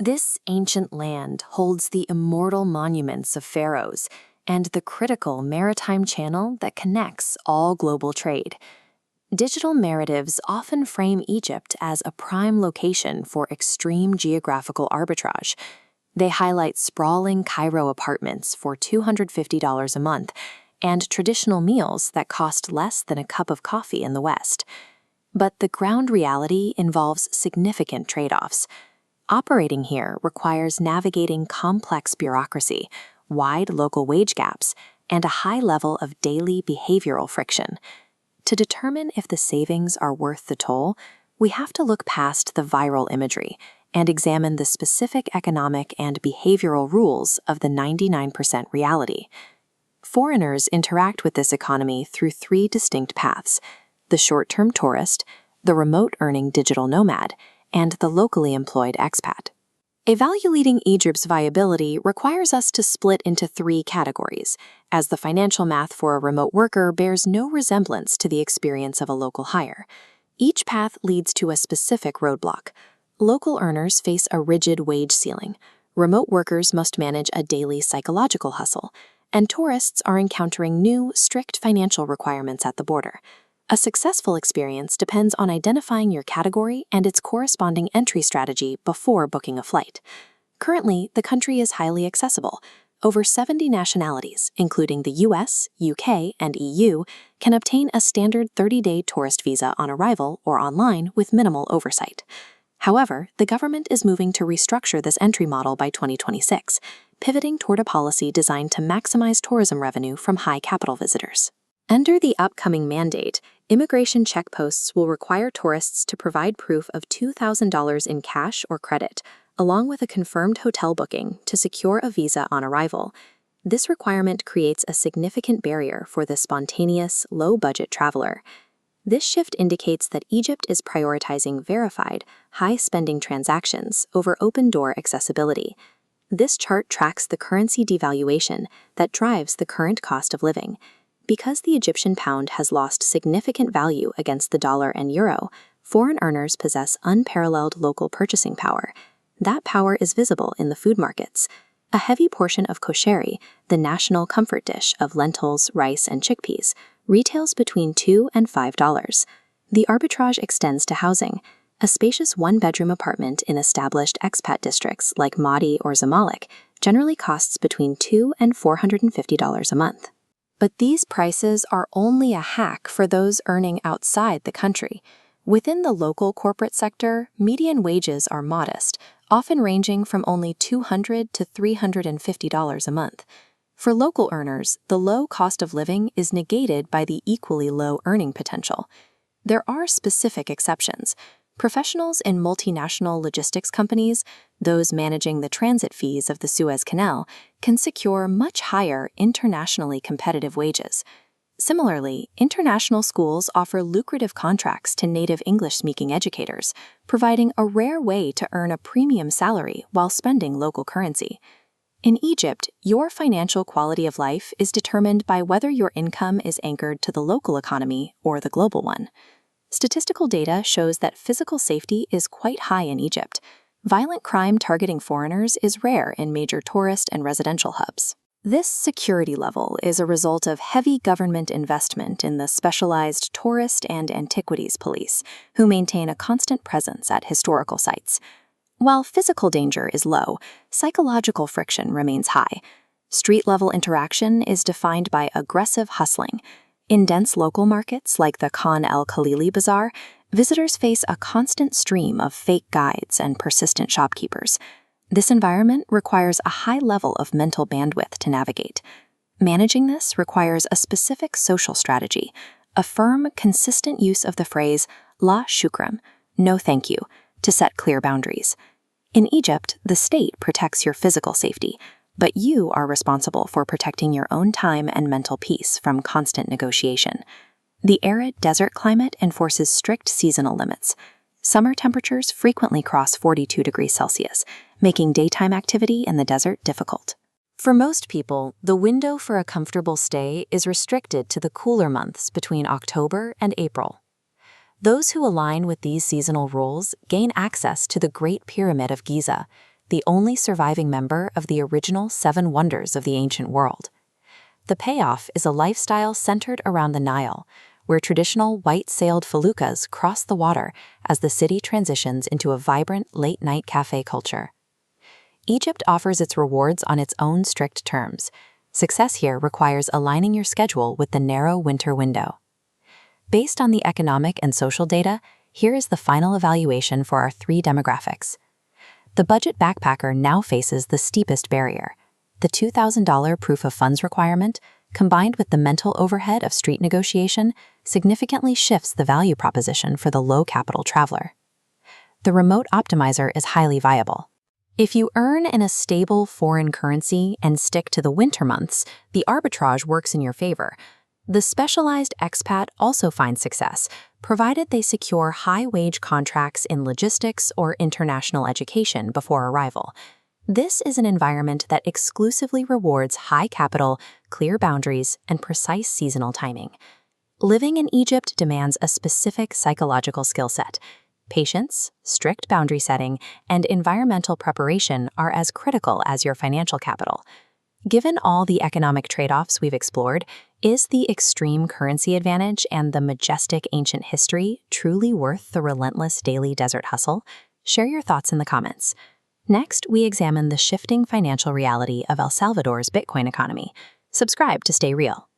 This ancient land holds the immortal monuments of pharaohs and the critical maritime channel that connects all global trade. Digital narratives often frame Egypt as a prime location for extreme geographical arbitrage. They highlight sprawling Cairo apartments for $250 a month and traditional meals that cost less than a cup of coffee in the West. But the ground reality involves significant trade-offs. Operating here requires navigating complex bureaucracy, wide local wage gaps, and a high level of daily behavioral friction. To determine if the savings are worth the toll, we have to look past the viral imagery and examine the specific economic and behavioral rules of the 99% reality. Foreigners interact with this economy through three distinct paths: the short-term tourist, the remote-earning digital nomad, and the locally employed expat. Evaluating Egypt's viability requires us to split into three categories, as the financial math for a remote worker bears no resemblance to the experience of a local hire. Each path leads to a specific roadblock. Local earners face a rigid wage ceiling. Remote workers must manage a daily psychological hustle, and tourists are encountering new, strict financial requirements at the border. A successful experience depends on identifying your category and its corresponding entry strategy before booking a flight. Currently, the country is highly accessible. Over 70 nationalities, including the US, UK, and EU, can obtain a standard 30-day tourist visa on arrival or online with minimal oversight. However, the government is moving to restructure this entry model by 2026, pivoting toward a policy designed to maximize tourism revenue from high capital visitors. Under the upcoming mandate, immigration checkposts will require tourists to provide proof of $2,000 in cash or credit, along with a confirmed hotel booking to secure a visa on arrival. This requirement creates a significant barrier for the spontaneous, low-budget traveler. This shift indicates that Egypt is prioritizing verified, high-spending transactions over open-door accessibility. This chart tracks the currency devaluation that drives the current cost of living. Because the Egyptian pound has lost significant value against the dollar and euro, foreign earners possess unparalleled local purchasing power. That power is visible in the food markets. A heavy portion of Koshary, the national comfort dish of lentils, rice, and chickpeas, retails between $2 and $5. The arbitrage extends to housing. A spacious one-bedroom apartment in established expat districts like Mahdi or Zamalek generally costs between $200 and $450 a month. But these prices are only a hack for those earning outside the country. Within the local corporate sector, median wages are modest, often ranging from only $200 to $350 a month. For local earners, the low cost of living is negated by the equally low earning potential. There are specific exceptions. Professionals in multinational logistics companies, those managing the transit fees of the Suez Canal, can secure much higher internationally competitive wages. Similarly, international schools offer lucrative contracts to native English-speaking educators, providing a rare way to earn a premium salary while spending local currency. In Egypt, your financial quality of life is determined by whether your income is anchored to the local economy or the global one. Statistical data shows that physical safety is quite high in Egypt. Violent crime targeting foreigners is rare in major tourist and residential hubs. This security level is a result of heavy government investment in the specialized tourist and antiquities police, who maintain a constant presence at historical sites. While physical danger is low, psychological friction remains high. Street-level interaction is defined by aggressive hustling. In dense local markets like the Khan el-Khalili Bazaar, visitors face a constant stream of fake guides and persistent shopkeepers. This environment requires a high level of mental bandwidth to navigate. Managing this requires a specific social strategy, a firm, consistent use of the phrase "la shukran," no thank you, to set clear boundaries. In Egypt, the state protects your physical safety, but you are responsible for protecting your own time and mental peace from constant negotiation. The arid desert climate enforces strict seasonal limits. Summer temperatures frequently cross 42 degrees Celsius, making daytime activity in the desert difficult. For most people, the window for a comfortable stay is restricted to the cooler months between October and April. Those who align with these seasonal rules gain access to the Great Pyramid of Giza, the only surviving member of the original 7 wonders of the ancient world. The payoff is a lifestyle centered around the Nile, where traditional white-sailed feluccas cross the water as the city transitions into a vibrant late-night cafe culture. Egypt offers its rewards on its own strict terms. Success here requires aligning your schedule with the narrow winter window. Based on the economic and social data, here is the final evaluation for our 3 demographics. The budget backpacker now faces the steepest barrier. The $2,000 proof of funds requirement, combined with the mental overhead of street negotiation, significantly shifts the value proposition for the low-capital traveler. The remote optimizer is highly viable. If you earn in a stable foreign currency and stick to the winter months, the arbitrage works in your favor. The specialized expat also finds success, provided they secure high-wage contracts in logistics or international education before arrival. This is an environment that exclusively rewards high capital, clear boundaries, and precise seasonal timing. Living in Egypt demands a specific psychological skill set. Patience, strict boundary setting, and environmental preparation are as critical as your financial capital. Given all the economic trade-offs we've explored, is the extreme currency advantage and the majestic ancient history truly worth the relentless daily desert hustle? Share your thoughts in the comments. Next, we examine the shifting financial reality of El Salvador's Bitcoin economy. Subscribe to stay real.